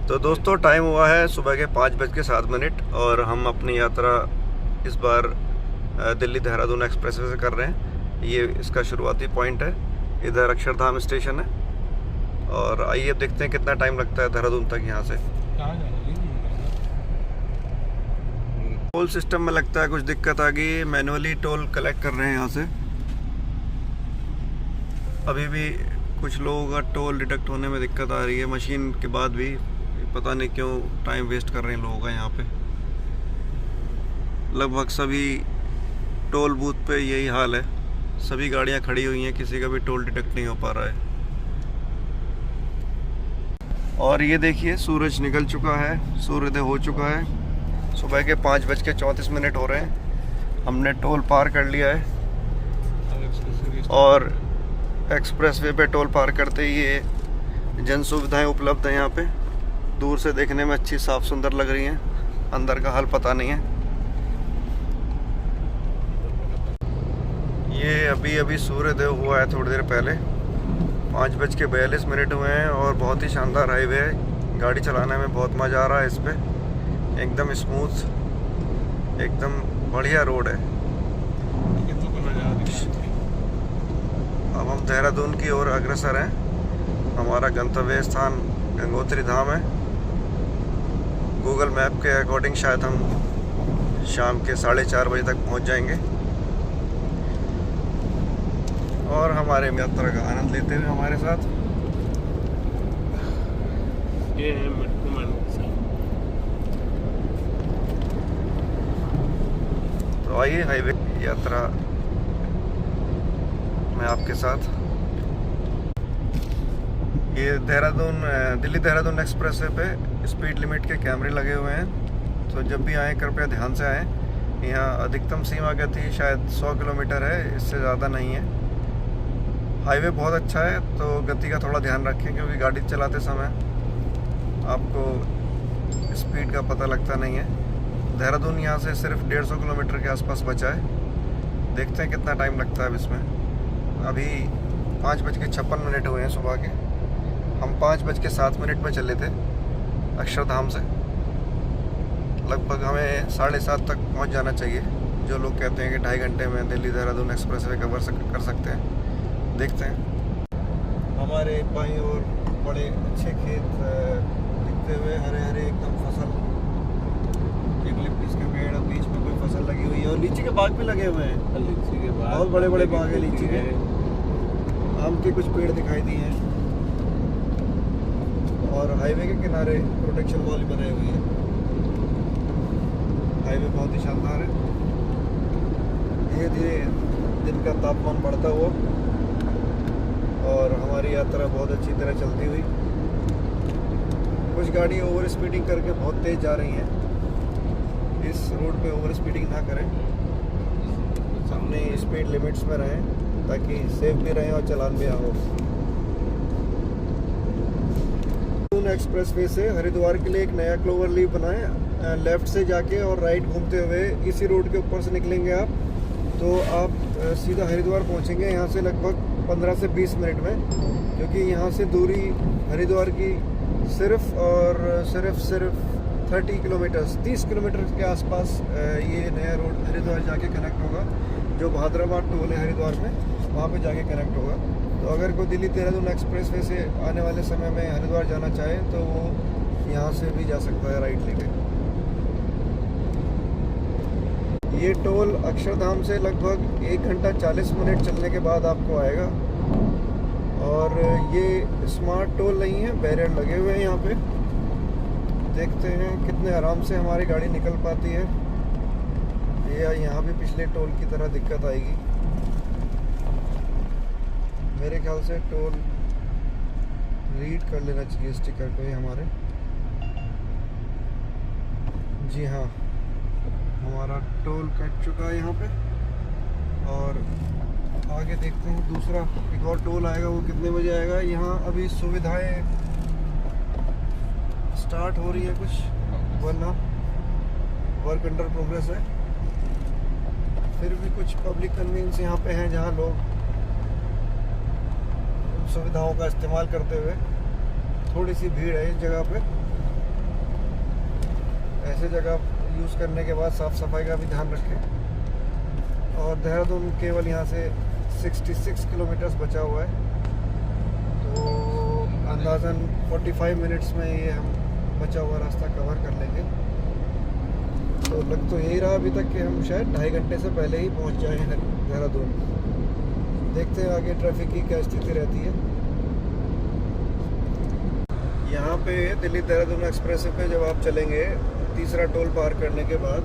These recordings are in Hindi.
तो दोस्तों टाइम हुआ है सुबह के 5:07 और हम अपनी यात्रा इस बार दिल्ली देहरादून एक्सप्रेसवे से कर रहे हैं। ये इसका शुरुआती पॉइंट है, इधर अक्षरधाम स्टेशन है। और आइए देखते हैं कितना टाइम लगता है देहरादून तक यहाँ से। टोल सिस्टम में लगता है कुछ दिक्कत आ गई, मैनुअली टोल कलेक्ट कर रहे हैं यहाँ से। अभी भी कुछ लोगों का टोल डिडक्ट होने में दिक्कत आ रही है, मशीन के बाद भी पता नहीं क्यों टाइम वेस्ट कर रहे हैं लोगों का यहाँ पे। लगभग सभी टोल बूथ पे यही हाल है, सभी गाड़ियाँ खड़ी हुई हैं, किसी का भी टोल डिडक्ट नहीं हो पा रहा है। और ये देखिए सूरज निकल चुका है, सूर्योदय हो चुका है। सुबह के 5:34 हो रहे हैं। हमने टोल पार कर लिया है और एक्सप्रेसवे पे टोल पार करते ही ये जन सुविधाएँ उपलब्ध हैं यहाँ पे। दूर से देखने में अच्छी साफ सुंदर लग रही हैं, अंदर का हाल पता नहीं है। ये अभी सूर्योदय हुआ है थोड़ी देर पहले, 5:42 हुए हैं और बहुत ही शानदार हाईवे है। गाड़ी चलाने में बहुत मज़ा आ रहा है इस पे, एकदम स्मूथ, एकदम बढ़िया रोड है। अब हम देहरादून की ओर अग्रसर हैं। हमारा गंतव्य स्थान गंगोत्री धाम है। गूगल मैप के अकॉर्डिंग शायद हम शाम के 4:30 बजे तक पहुंच जाएंगे और हमारे यात्रा का आनंद लेते हुए हमारे साथ ये है मटकुमान। तो आइए हाईवे यात्रा में आपके साथ। ये दिल्ली देहरादून एक्सप्रेसवे पे स्पीड लिमिट के कैमरे लगे हुए हैं, तो जब भी आएँ कृपया ध्यान से आएँ। यहाँ अधिकतम सीमा गति शायद 100 किलोमीटर है, इससे ज़्यादा नहीं है। हाईवे बहुत अच्छा है, तो गति का थोड़ा ध्यान रखें, क्योंकि गाड़ी चलाते समय आपको स्पीड का पता लगता नहीं है। देहरादून यहाँ से सिर्फ 150 किलोमीटर के आसपास बचा है। देखते हैं कितना टाइम लगता है अब इसमें। अभी 5:56 हुए हैं सुबह के। हम 5:07 में चले थे अक्षरधाम से। लगभग हमें 7:30 तक पहुंच जाना चाहिए। जो लोग कहते हैं कि 2.5 घंटे में दिल्ली देहरादून एक्सप्रेसवे कर सकते हैं, देखते हैं। हमारे बाईं ओर बड़े अच्छे खेत दिखते हुए, हरे हरे एकदम फसल, यूकलिप्टस के पेड़, बीच में कोई फसल लगी हुई है और लीची के बाग भी लगे हुए हैं। लीची के बाग, बहुत बड़े बड़े बाग है लीची के। आम के कुछ पेड़ दिखाई दिए हैं और हाईवे के किनारे प्रोटेक्शन वॉल बनाई हुई है। हाईवे बहुत ही शानदार है। धीरे धीरे दिन का तापमान बढ़ता हुआ और हमारी यात्रा बहुत अच्छी तरह चलती हुई। कुछ गाड़ी ओवर स्पीडिंग करके बहुत तेज़ जा रही हैं। इस रोड पे ओवर स्पीडिंग ना करें, अपने स्पीड लिमिट्स में रहें ताकि सेफ भी रहें और चालान भी हो। एक्सप्रेसवे से हरिद्वार के लिए एक नया क्लोवर लीफ बनाएं। लेफ्ट से जाके और राइट घूमते हुए इसी रोड के ऊपर से निकलेंगे आप, तो आप सीधा हरिद्वार पहुंचेंगे यहाँ से लगभग 15 से 20 मिनट में। क्योंकि यहाँ से दूरी हरिद्वार की सिर्फ 30 किलोमीटर, 30 किलोमीटर के आसपास ये नया रोड हरिद्वार जाके कनेक्ट होगा। जो भाद्राबाद टोल है हरिद्वार में, वहाँ पे जाके कनेक्ट होगा। तो अगर कोई दिल्ली देहरादून एक्सप्रेसवे से आने वाले समय में हरिद्वार जाना चाहे तो वो यहाँ से भी जा सकता है राइट लेके। ये टोल अक्षरधाम से लगभग 1 घंटा 40 मिनट चलने के बाद आपको आएगा। और ये स्मार्ट टोल नहीं है, बैरियर लगे हुए हैं यहाँ पे। देखते हैं कितने आराम से हमारी गाड़ी निकल पाती है। ये यहाँ भी पिछले टोल की तरह दिक्कत आएगी। मेरे ख्याल से टोल रीड कर लेना चाहिए स्टिकर को ये हमारे। जी हाँ, हमारा टोल कट चुका है यहाँ पे। और आगे देखते हैं दूसरा एक और टोल आएगा, वो कितने बजे आएगा। यहाँ अभी सुविधाएं स्टार्ट हो रही है कुछ, वरना वर्क अंडर प्रोग्रेस है। फिर भी कुछ पब्लिक कन्वीनियंस यहाँ पे हैं जहाँ लोग सुविधाओं का इस्तेमाल करते हुए। थोड़ी सी भीड़ है इस जगह पे। ऐसे जगह यूज़ करने के बाद साफ़ सफाई का भी ध्यान रखें। और देहरादून केवल यहाँ से 66 किलोमीटर्स बचा हुआ है, तो अंदाज़न 45 मिनट्स में ये हम बचा हुआ रास्ता कवर कर लेंगे। तो लग तो यही रहा अभी तक कि हम शायद 2.5 घंटे से पहले ही पहुँच जाए हैं देहरादून। देखते हैं आगे ट्रैफिक की क्या स्थिति रहती है। यहाँ पे दिल्ली देहरादून एक्सप्रेस पे जब आप चलेंगे तीसरा टोल पार करने के बाद,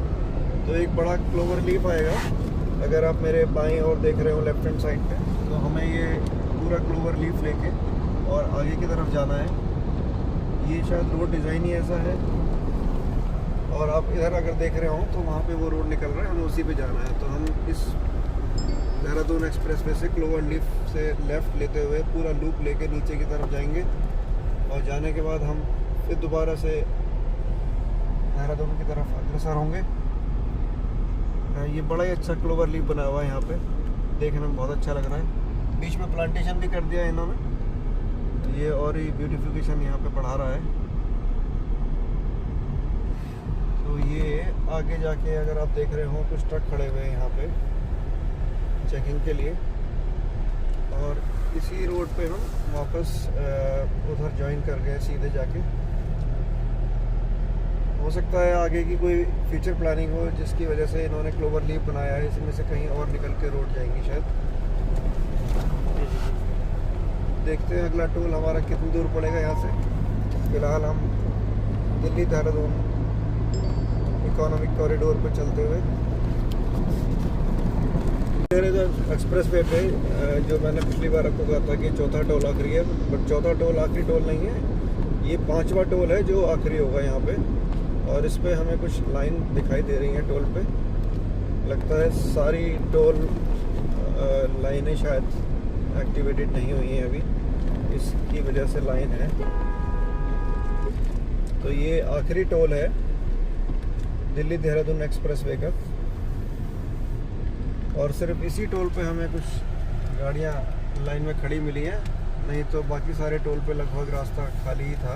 तो एक बड़ा क्लोवर लीफ आएगा। अगर आप मेरे बाईं ओर देख रहे हो लेफ्ट हैंड साइड पे, तो हमें ये पूरा क्लोवर लीफ लेके और आगे की तरफ जाना है। ये शायद रोड डिज़ाइन ही ऐसा है। और आप इधर अगर देख रहे हो तो वहाँ पे वो रोड निकल रहा है, हमें उसी पे जाना है। तो हम इस देहरादून एक्सप्रेस वे से क्लोवर लीफ से लेफ़्ट लेते हुए पूरा लूप लेके नीचे की तरफ जाएंगे, और जाने के बाद हम फिर दोबारा से देहरादून की तरफ अग्रसर होंगे। ये बड़ा ही अच्छा क्लोवर लीफ बना हुआ है यहाँ पे, देखने में बहुत अच्छा लग रहा है। बीच में प्लांटेशन भी कर दिया है इन्होंने, तो ये और ही ब्यूटिफिकेशन यहाँ पे बढ़ा रहा है। तो ये आगे जाके अगर आप देख रहे हो कुछ ट्रक खड़े हुए हैं यहाँ पे चेकिंग के लिए, और इसी रोड पे हम वापस उधर ज्वाइन कर गए सीधे जाके। हो सकता है आगे की कोई फ्यूचर प्लानिंग हो जिसकी वजह से इन्होंने क्लोवर लीफ बनाया है, इसमें से कहीं और निकल के रोड जाएंगी शायद। देखते हैं अगला टोल हमारा कितनी दूर पड़ेगा यहाँ से। फिलहाल हम दिल्ली देहरादून इकोनॉमिक कॉरिडोर पर चलते हुए एक्सप्रेस वे पे, जो मैंने पिछली बार आपको कहा था कि चौथा टोल आखिरी है, बट चौथा टोल आखिरी टोल नहीं है, ये 5वां टोल है जो आखिरी होगा यहाँ पे। और इस पे हमें कुछ लाइन दिखाई दे रही हैं टोल पे, लगता है सारी टोल लाइनें शायद एक्टिवेटेड नहीं हुई हैं अभी, इसकी वजह से लाइन है। तो ये आखिरी टोल है दिल्ली देहरादून एक्सप्रेस वे का, और सिर्फ इसी टोल पे हमें कुछ गाड़ियाँ लाइन में खड़ी मिली हैं, नहीं तो बाकी सारे टोल पे लगभग रास्ता खाली ही था।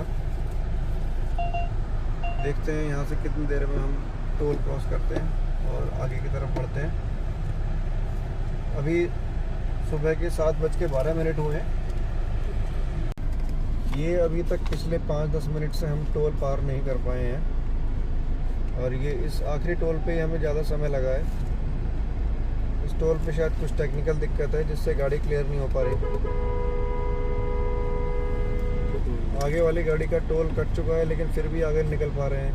देखते हैं यहाँ से कितनी देर में हम टोल क्रॉस करते हैं और आगे की तरफ बढ़ते हैं। अभी सुबह के 7:12 हुए हैं। ये अभी तक पिछले 5-10 मिनट से हम टोल पार नहीं कर पाए हैं, और ये इस आखिरी टोल पे हमें ज़्यादा समय लगा है। इस टोल पे शायद कुछ टेक्निकल दिक्कत है जिससे गाड़ी क्लियर नहीं हो पा रही। आगे वाली गाड़ी का टोल कट चुका है, लेकिन फिर भी आगे निकल पा रहे हैं।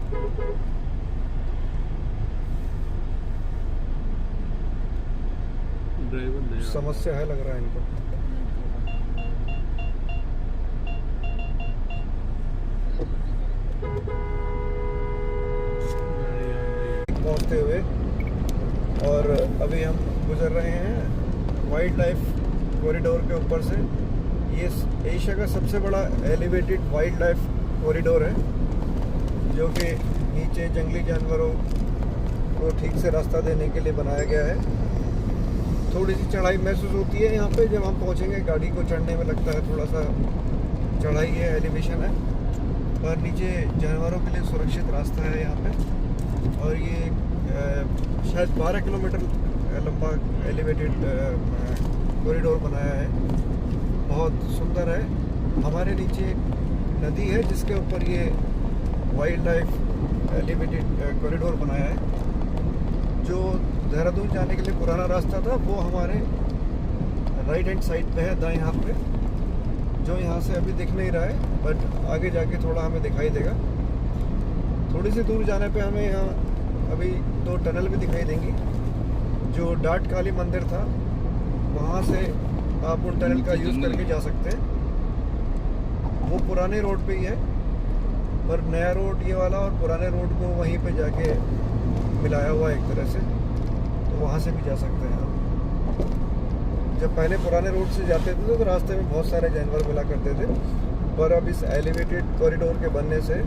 ड्राइवर समस्या है लग रहा है इनको। पहुंचते हुए, और अभी हम गुजर रहे हैं वाइल्ड लाइफ कॉरिडोर के ऊपर से। ये एशिया का सबसे बड़ा एलिवेटेड वाइल्ड लाइफ कॉरिडोर है, जो कि नीचे जंगली जानवरों को ठीक से रास्ता देने के लिए बनाया गया है। थोड़ी सी चढ़ाई महसूस होती है यहाँ पे, जब हम पहुँचेंगे गाड़ी को चढ़ने में लगता है थोड़ा सा चढ़ाई है, एलिवेशन है, पर नीचे जानवरों के लिए सुरक्षित रास्ता है यहाँ पे। और ये शायद 12 किलोमीटर लंबा एलिवेटेड कॉरिडोर बनाया है, बहुत सुंदर है। हमारे नीचे एक नदी है जिसके ऊपर ये वाइल्ड लाइफ एलिवेटेड कॉरिडोर बनाया है। जो देहरादून जाने के लिए पुराना रास्ता था वो हमारे राइट हैंड साइड पे है, दाएं हाथ पे, जो यहाँ से अभी दिख नहीं रहा है, बट आगे जाके थोड़ा हमें दिखाई देगा। थोड़ी सी दूर जाने पे हमें यहाँ अभी 2 टनल भी दिखाई देंगी। जो डाट काली मंदिर था वहाँ से आप उन टनल का यूज़ करके जा सकते हैं। वो पुराने रोड पे ही है, पर नया रोड ये वाला और पुराने रोड को वहीं पे जाके मिलाया हुआ है एक तरह से, तो वहाँ से भी जा सकते हैं आप। जब पहले पुराने रोड से जाते थे तो रास्ते में बहुत सारे जानवर मिला करते थे, पर अब इस एलिवेटेड कॉरिडोर के बनने से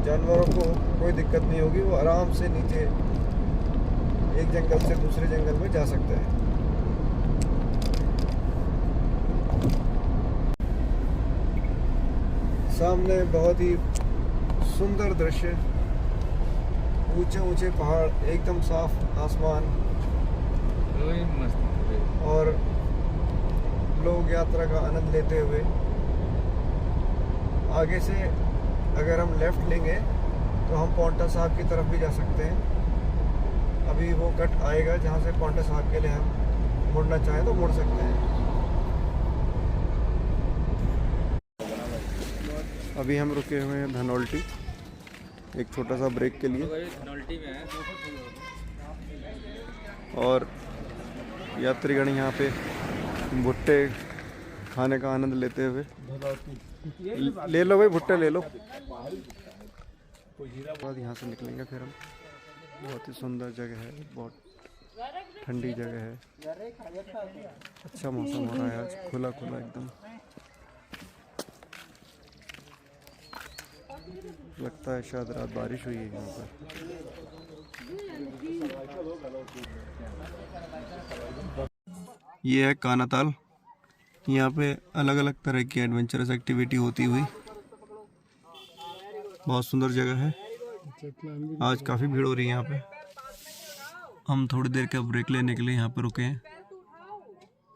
जानवरों को कोई दिक्कत नहीं होगी, वो आराम से नीचे एक जंगल से दूसरे जंगल में जा सकते हैं। सामने बहुत ही सुंदर दृश्य ऊंचे ऊंचे पहाड़, एकदम साफ आसमान और लोग यात्रा का आनंद लेते हुए। आगे से अगर हम लेफ़्ट लेंगे तो हम पांवटा साहिब की तरफ भी जा सकते हैं। अभी वो कट आएगा जहाँ से पांवटा साहिब के लिए हम मुड़ना चाहें तो मुड़ सकते हैं। अभी हम रुके हुए हैं धनौल्टी, एक छोटा सा ब्रेक के लिए। और यात्रीगण यहाँ पे भुट्टे खाने का आनंद लेते हुए। ले लो भाई, भुट्टे ले लो। बाद यहाँ से निकलेंगे फिर हम। बहुत ही सुंदर जगह है, बहुत ठंडी जगह है, अच्छा मौसम हो रहा है आज, खुला खुला एकदम। लगता है शायद रात बारिश हुई है यहाँ पर। ये है कानाताल। यहाँ पे अलग अलग तरह की एडवेंचरस एक्टिविटी होती हुई। बहुत सुंदर जगह है। आज काफ़ी भीड़ हो रही है यहाँ पे। हम थोड़ी देर का ब्रेक लेने के लिए यहाँ पे रुके हैं।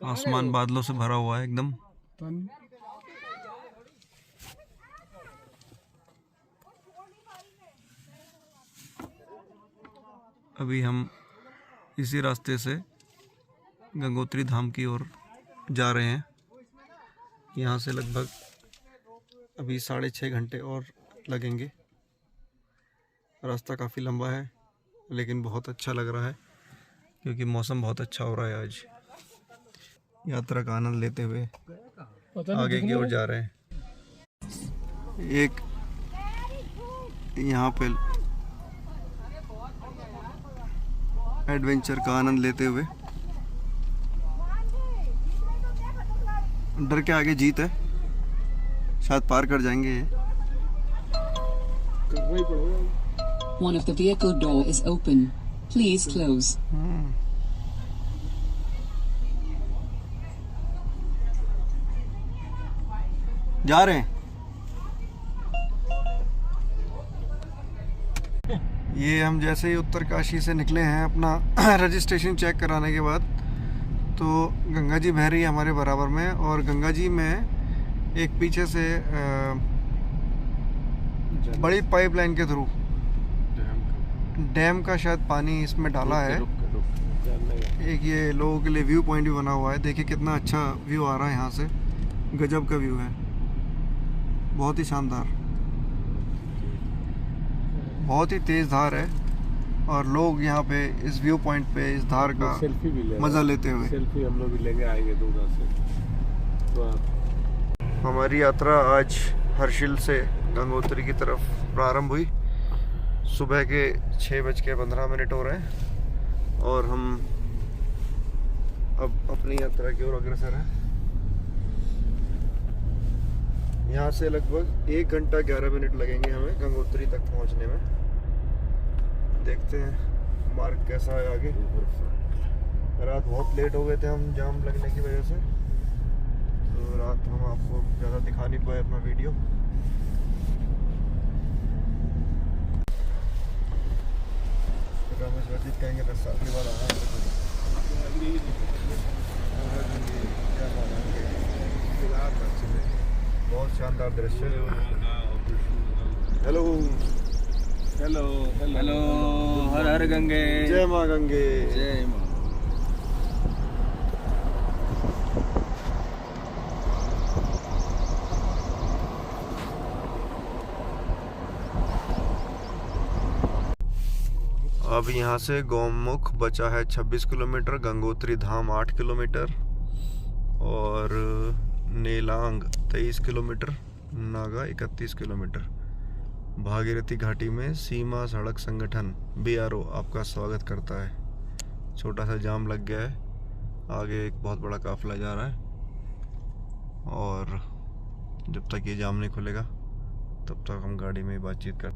आसमान बादलों से भरा हुआ है एकदम। अभी हम इसी रास्ते से गंगोत्री धाम की ओर जा रहे हैं। यहाँ से लगभग अभी 6.5 घंटे और लगेंगे। रास्ता काफ़ी लंबा है लेकिन बहुत अच्छा लग रहा है क्योंकि मौसम बहुत अच्छा हो रहा है आज। यात्रा का आनंद लेते हुए आगे की ओर जा रहे हैं। एक यहाँ पे एडवेंचर का आनंद लेते हुए। डर के आगे जीत है, शायद पार कर जाएंगे ये। One of the vehicle door is open. Please close. जा रहे हैं। ये हम जैसे ही उत्तरकाशी से निकले हैं अपना रजिस्ट्रेशन चेक कराने के बाद, तो गंगा जी बह रही है हमारे बराबर में। और गंगा जी में एक पीछे से बड़ी पाइपलाइन के थ्रू डैम का शायद पानी इसमें डाला है। एक ये लोगों के लिए व्यू पॉइंट भी बना हुआ है। देखिए कितना अच्छा व्यू आ रहा है यहाँ से, गजब का व्यू है, बहुत ही शानदार, बहुत ही तेज़ धार है। और लोग यहाँ पे इस व्यू पॉइंट पे इस धार का सेल्फी भी ले मज़ा लेते हुए। सेल्फी हम लोग भी लेंगे, आएंगे दूर से। तो हमारी यात्रा आज हर्षिल से गंगोत्री की तरफ प्रारंभ हुई। सुबह के 6:15 हो रहे हैं और हम अब अपनी यात्रा की ओर अग्रसर हैं। यहाँ से लगभग 1 घंटा 11 मिनट लगेंगे हमें गंगोत्री तक पहुँचने में। देखते हैं मार्ग कैसा है आगे। रात बहुत लेट हो गए थे हम जाम लगने की वजह से, तो रात हम आपको ज़्यादा दिखा नहीं पाए अपना वीडियो। रमेश वर्जित कहेंगे बस साथी वाला बहुत शानदार दृश्य। हेलो हेलो हेलो, हर हर गंगे, जय माँ गंगे, जय माँ। अब यहाँ से गौमुख बचा है 26 किलोमीटर, गंगोत्री धाम 8 किलोमीटर और नेलांग 23 किलोमीटर, नागा 31 किलोमीटर। भागीरथी घाटी में सीमा सड़क संगठन BRO आपका स्वागत करता है। छोटा सा जाम लग गया है, आगे एक बहुत बड़ा काफिला जा रहा है और जब तक ये जाम नहीं खुलेगा तब तक हम गाड़ी में बातचीत कर।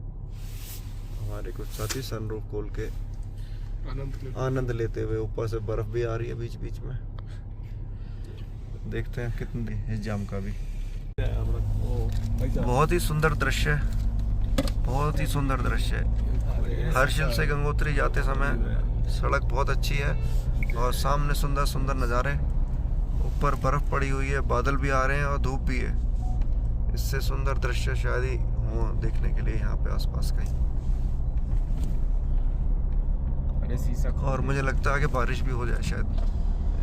हमारे कुछ साथी सनरूफ खोल के आनंद लेते हुए, ऊपर से बर्फ भी आ रही है बीच बीच में। देखते हैं कितनी इस जाम का भी। बहुत ही सुंदर दृश्य, बहुत बहुत ही सुंदर दृश्य है। हर्षिल से गंगोत्री जाते समय सड़क बहुत अच्छी है और सामने सुंदर सुंदर नज़ारे, ऊपर बर्फ पड़ी हुई है, बादल भी आ रहे हैं और धूप भी है। इससे सुंदर दृश्य शायद ही हो देखने के लिए यहाँ पे आसपास कहीं। और मुझे लगता है कि बारिश भी हो जाए शायद,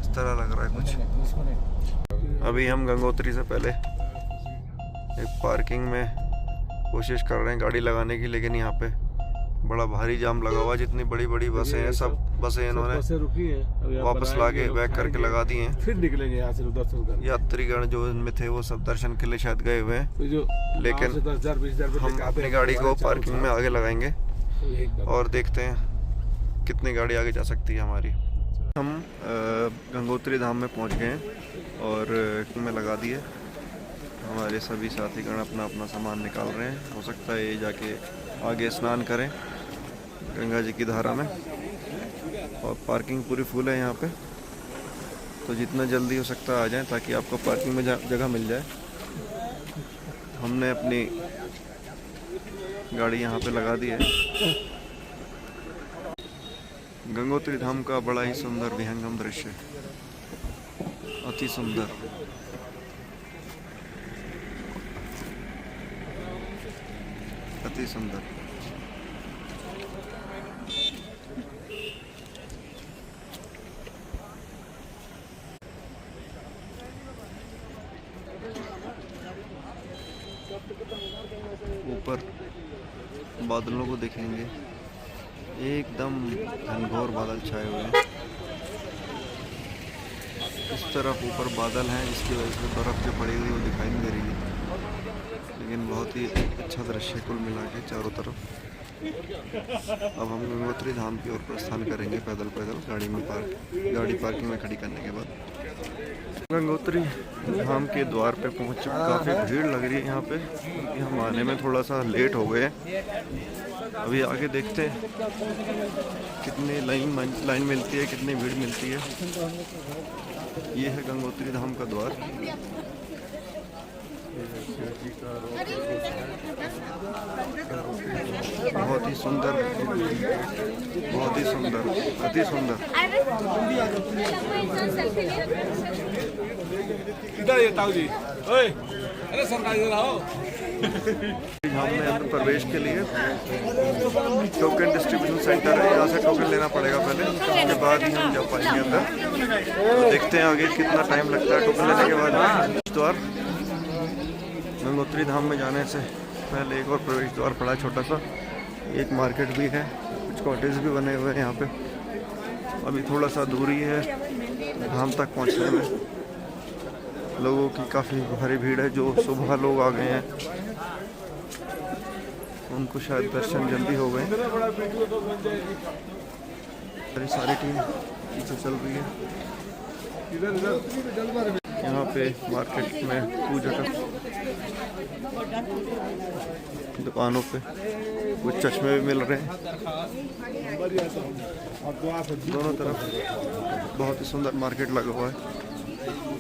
इस तरह लग रहा है कुछ। अभी हम गंगोत्री से पहले एक पार्किंग में कोशिश कर रहे हैं गाड़ी लगाने की, लेकिन यहाँ पे बड़ा भारी जाम लगा हुआ। जितनी बड़ी बड़ी बसें हैं, सब बसें इन्होंने रुकी हैं, वापस लाके बैक करके लगा दी हैं। फिर निकलेंगे यहाँ से दर्शन करने। यात्रीगण जो इनमें थे वो सब दर्शन के लिए शायद गए हुए हैं, लेकिन 10,000-20,000 हम अपनी गाड़ी को पार्किंग में आगे लगाएंगे और देखते हैं कितनी गाड़ी आगे जा सकती है हमारी। हम गंगोत्री धाम में पहुंच गए हैं और में लगा दिए। हमारे सभी साथीगण अपना अपना सामान निकाल रहे हैं। हो सकता है ये जाके आगे स्नान करें गंगा जी की धारा में। और पार्किंग पूरी फुल है यहाँ पे, तो जितना जल्दी हो सकता है आ जाएं ताकि आपको पार्किंग में जगह मिल जाए। हमने अपनी गाड़ी यहाँ पे लगा दी है। गंगोत्री धाम का बड़ा ही सुंदर विहंगम दृश्य, अति सुंदर। अति सुंदर। ऊपर बादलों को देखेंगे, एकदम घनघोर बादल छाए हुए हैं। इस तरफ ऊपर बादल हैं जिसकी वजह से बर्फ़ जो पड़ी हुई वो दिखाई नहीं दे रही है, लेकिन बहुत ही अच्छा दृश्य कुल मिला के चारों तरफ। अब हम गंगोत्री धाम की ओर प्रस्थान करेंगे पैदल पैदल, गाड़ी पार्किंग में खड़ी करने के बाद। गंगोत्री धाम के द्वार पे पहुंच चुके। काफ़ी भीड़ लग रही है यहाँ पे, क्योंकि हम आने में थोड़ा सा लेट हो गए। अभी आगे देखते हैं कितनी लाइन मिलती है, कितनी भीड़ मिलती है। ये है गंगोत्री धाम का द्वार। बहुत ही सुंदर, बहुत ही सुंदर, अति सुंदर। धाम में अंदर प्रवेश के लिए टोकन डिस्ट्रीब्यूशन सेंटर है, यहाँ से टोकन लेना पड़ेगा पहले, उसके बाद ही हम जा पाएंगे अंदर। तो देखते हैं आगे कितना टाइम लगता है टोकन लेने के बाद। द्वार गंगोत्री धाम में जाने से पहले एक और प्रवेश द्वार पड़ा है छोटा सा। एक मार्केट भी है, कुछ कॉटेज भी बने हुए हैं यहाँ पे। अभी थोड़ा सा दूरी है धाम तक पहुँचने में। लोगों की काफ़ी भारी भीड़ है। जो सुबह लोग आ गए हैं उनको शायद दर्शन जल्दी हो गए। मेरी सारी टीम पीछे चल रही है। यहाँ पे मार्केट में पूजा का दुकानों पे कुछ चश्मे भी मिल रहे हैं। दोनों तरफ बहुत ही सुंदर मार्केट लगा हुआ है।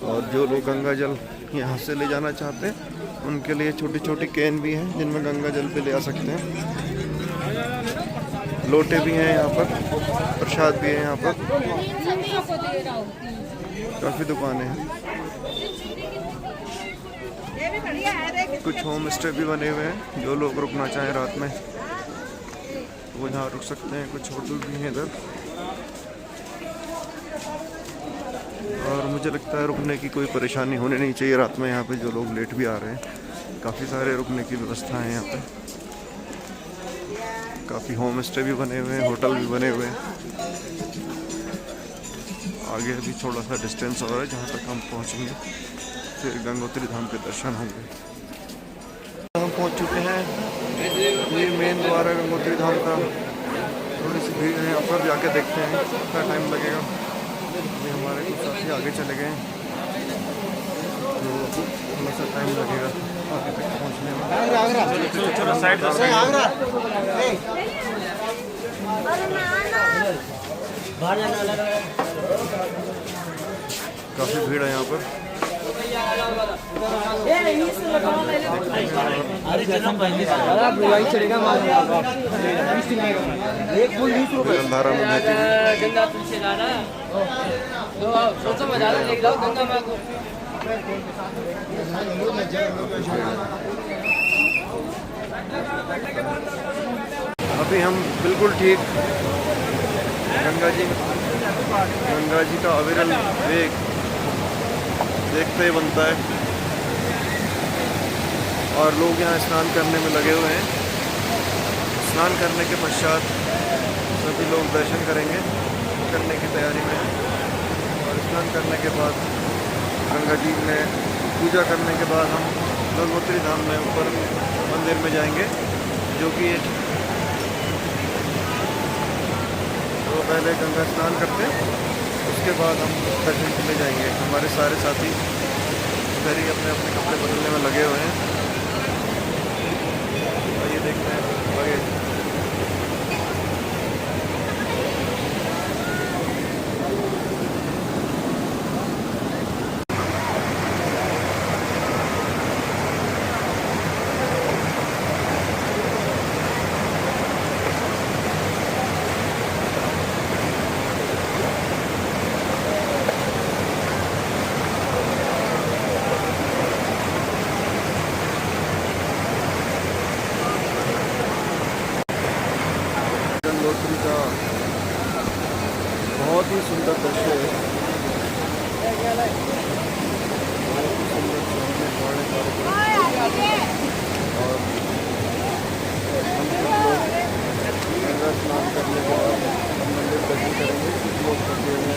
और जो लोग गंगा जल यहाँ से ले जाना चाहते हैं उनके लिए छोटी छोटी कैन भी हैं जिनमें गंगा जल पे ले आ सकते हैं। लोटे भी हैं यहाँ पर, प्रसाद भी है यहाँ पर, काफ़ी दुकानें हैं। कुछ होम स्टे भी बने हुए हैं, जो लोग रुकना चाहें रात में वो यहाँ रुक सकते हैं। कुछ होटल भी हैं इधर। और मुझे लगता है रुकने की कोई परेशानी होनी नहीं चाहिए रात में यहाँ पे, जो लोग लेट भी आ रहे हैं। काफ़ी सारे रुकने की व्यवस्था है यहाँ पे। काफ़ी होम स्टे भी बने हुए हैं, होटल भी बने हुए हैं। आगे अभी थोड़ा सा डिस्टेंस और है जहाँ तक हम पहुँचेंगे, फिर गंगोत्री धाम के दर्शन होंगे। हम पहुँच चुके हैं, ये मेन द्वार है गंगोत्री धाम का। थोड़ी सी भीड़ है यहाँ पर, जाके देखते हैं कितना टाइम लगेगा। ये हमारे कुछ साथी आगे चले गए, तो थोड़ा सा टाइम लगेगा आगे तक पहुँचने में। काफ़ी भीड़ है यहाँ पर। जलधारा में बहती हुई गंगा तुमसे लाना सोचो मजा लेके जाओ गंगा माँ को। अभी हम बिल्कुल ठीक गंगा जी का अविरल वेग देखते ही बनता है और लोग यहाँ स्नान करने में लगे हुए हैं। स्नान करने के पश्चात सभी लोग दर्शन करेंगे, करने की तैयारी में हैं। और स्नान करने के बाद गंगा जी में पूजा करने के बाद हम गंगोत्री धाम में ऊपर मंदिर में जाएंगे, जो कि तो पहले गंगा स्नान करते हैं, उसके बाद हम दर्शन के लिए जाएंगे। हमारे सारे साथी इधर ही अपने अपने कपड़े बदलने में लगे हुए हैं। और ये देखते हैं आगे। गंगोत्री का बहुत ही सुंदर दृश्य है। बहुत ही सुंदर सामने पहाड़े चारों तरफ। और हम सब लोग गंगा स्नान करने के बाद हम मंदिर दर्शन करेंगे। कुछ लोग करते हैं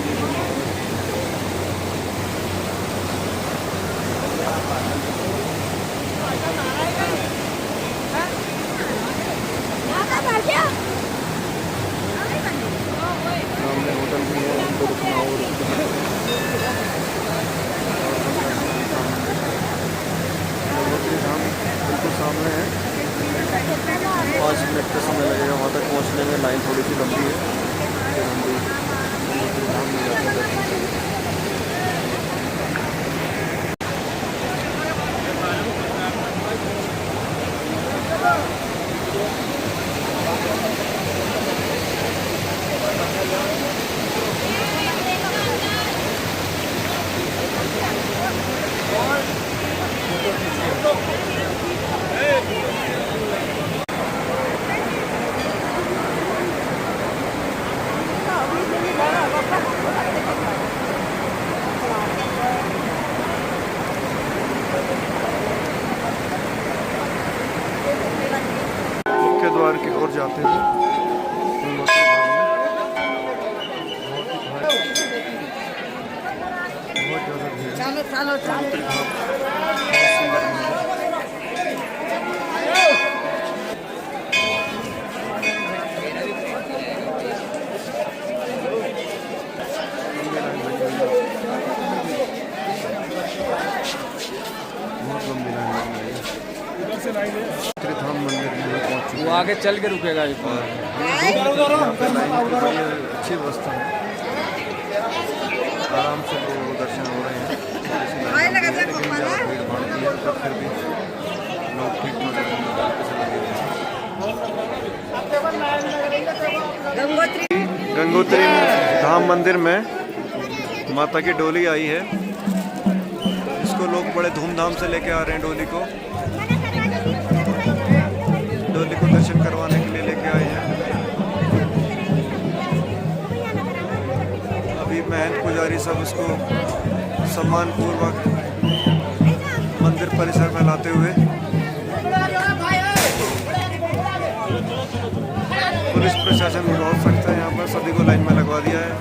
सामने होटल भी है, उनको रुकना और गंगोत्री धाम बिल्कुल सामने है। 5 मिनट का समय लगेगा वहाँ तक पहुँचने में। लाइन थोड़ी सी लंबी है, फिर हम भी गंगोत्री धाम में जाकर दर्शन करेंगे। मुख्य द्वार की ओर जाते हुए गंगोत्री धाम में बहुत ज़्यादा भीड़ है। गंगोत्री धाम बहुत सुंदर मंदिर। बहुत लंबी लाइन लग रही है। गंगोत्री धाम मंदिर में पहुंच चुके वो आगे चल के रुकेगा एक बार। हैं। यहाँ पे लाइन की बड़ी अच्छी व्यवस्था है, आराम से लोग दर्शन हो रहे हैं। थोड़ी सी लाइन लंबी है, लेकिन ज़्यादा भीड़ भाड़ नहीं है, तब फिर भी लोग ठीक ठाक तरीके से लगे हुए हैं। गंगोत्री धाम मंदिर में माता की डोली आई है। इसको लोग बड़े धूमधाम से लेके आ रहे हैं। डोली को दर्शन करवाने के लिए लेके आए हैं। अभी महंत पुजारी सब इसको सम्मान पूर्वक मंदिर परिसर में लाते हुए पुलिस प्रशासन भी बहुत सख्त है। यहाँ पर सभी को लाइन में लगवा दिया है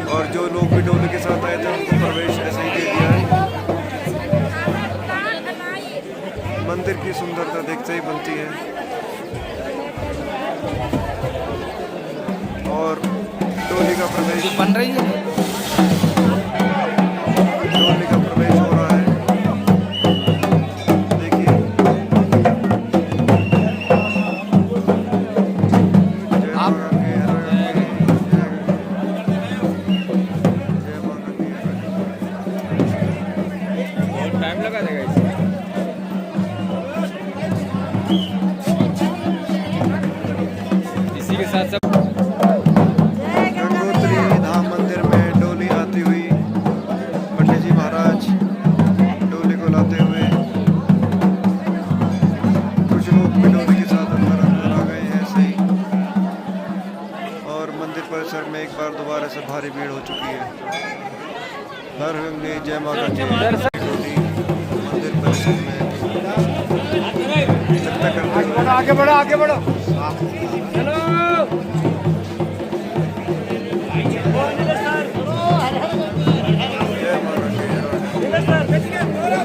और जो लोग भी डोली के साथ आए थे उनको प्रवेश ऐसे ही दे दिया है। मंदिर की सुंदरता देखते ही बनती है। और डोली का प्रवेश बन रही है। डोली का प्रवेश हो रहा है, देखिए। जय मां गंगे, जय मां गंगे। साथ सब गंगोत्री धाम मंदिर में डोली आती हुई, पंडित जी महाराज डोली को लाते हुए, कुछ लोग भी डोली के साथ अंदर आ गए हैं ऐसे ही। और मंदिर परिसर में एक बार दोबारा से भारी भीड़ हो चुकी है। हर गंगे जय माता दी। डोली मंदिर परिसर में चलता करते हुए आगे बढ़ो आगे बढ़ो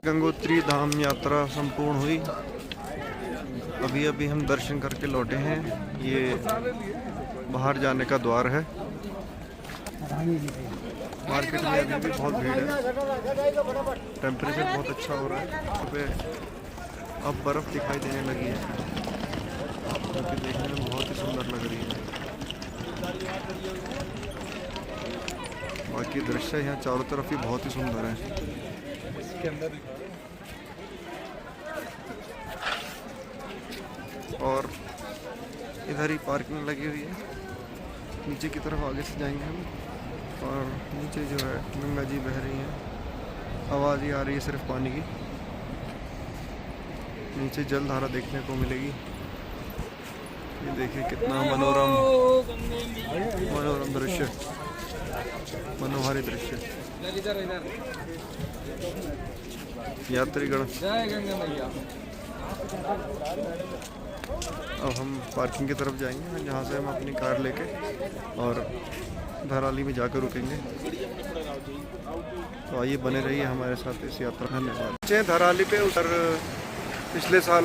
गंगोत्री धाम यात्रा संपूर्ण हुई। अभी अभी हम दर्शन करके लौटे हैं। ये बाहर जाने का द्वार है। मार्केट में अभी भी बहुत भीड़ है। टेम्परेचर बहुत अच्छा हो रहा है। सुबह अब बर्फ़ दिखाई देने लगी है, जो कि देखने में बहुत ही सुंदर लग रही है। बाकी दृश्य यहाँ चारों तरफ ही बहुत ही सुंदर है। और इधर ही पार्किंग लगी हुई है। नीचे की तरफ आगे से जाएंगे हम, और नीचे जो है गंगा जी बह रही हैं। आवाज़ ही आ रही है सिर्फ पानी की। नीचे जलधारा देखने को मिलेगी। ये देखिए कितना मनोरम दृश्य, मनोहारी दृश्य। यात्रीगण अब हम पार्किंग की तरफ जाएंगे, जहाँ से हम अपनी कार लेके और धराली में जाकर रुकेंगे। तो आइए बने रहिए हमारे साथ इस यात्रा। धन्यवाद। धराली पे उधर पिछले साल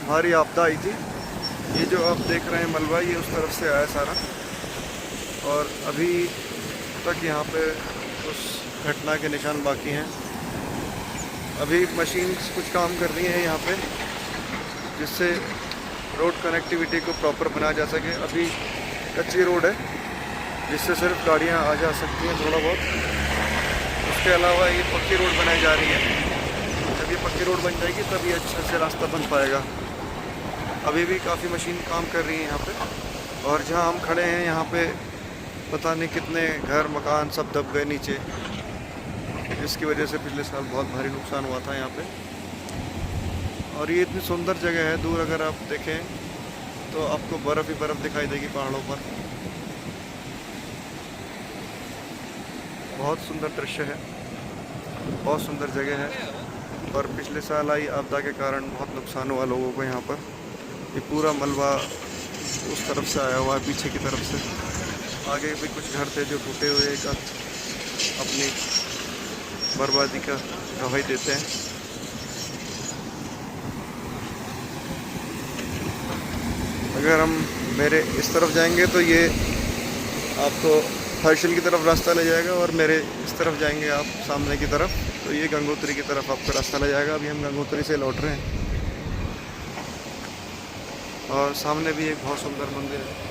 भारी आपदा आई थी। ये जो आप देख रहे हैं मलबा, ये उस तरफ से आया सारा, और अभी तक यहाँ पे उस घटना के निशान बाकी हैं। अभी मशीन्स कुछ काम कर रही हैं यहाँ पे, जिससे रोड कनेक्टिविटी को प्रॉपर बनाया जा सके। अभी कच्ची रोड है, जिससे सिर्फ गाड़ियाँ आ जा सकती हैं थोड़ा बहुत। उसके अलावा ये पक्की रोड बनाई जा रही है। जब ये पक्की रोड बन जाएगी तब ये अच्छे से रास्ता बन पाएगा। अभी भी काफ़ी मशीन काम कर रही है यहाँ पे। और जहाँ हम खड़े हैं यहाँ पे पता नहीं कितने घर मकान सब दब गए नीचे, जिसकी वजह से पिछले साल बहुत भारी नुकसान हुआ था यहाँ पे। और ये इतनी सुंदर जगह है, दूर अगर आप देखें तो आपको बर्फ़ ही बर्फ़ दिखाई देगी पहाड़ों पर। बहुत सुंदर दृश्य है, बहुत सुंदर जगह है। पर पिछले साल आई आपदा के कारण बहुत नुकसान हुआ लोगों को यहाँ पर। ये पूरा मलबा उस तरफ से आया हुआ है, पीछे की तरफ से। आगे भी कुछ घर थे जो टूटे हुए का अपनी बर्बादी का गवाही देते हैं। अगर हम मेरे इस तरफ जाएंगे तो ये आपको हर्षल की तरफ रास्ता ले जाएगा, और मेरे इस तरफ जाएंगे आप सामने की तरफ तो ये गंगोत्री की तरफ आपको रास्ता ले जाएगा। अभी हम गंगोत्री से लौट रहे हैं, और सामने भी एक बहुत सुंदर मंदिर है।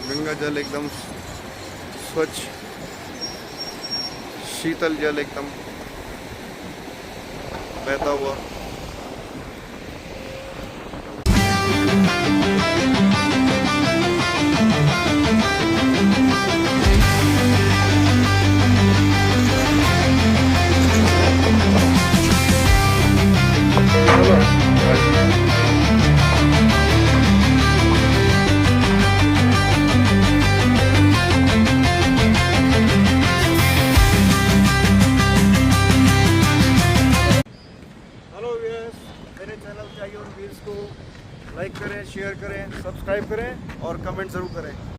गंगा जल एकदम स्वच्छ, शीतल जल एकदम बहता हुआ। लाइक करें, शेयर करें, सब्सक्राइब करें और कमेंट ज़रूर करें।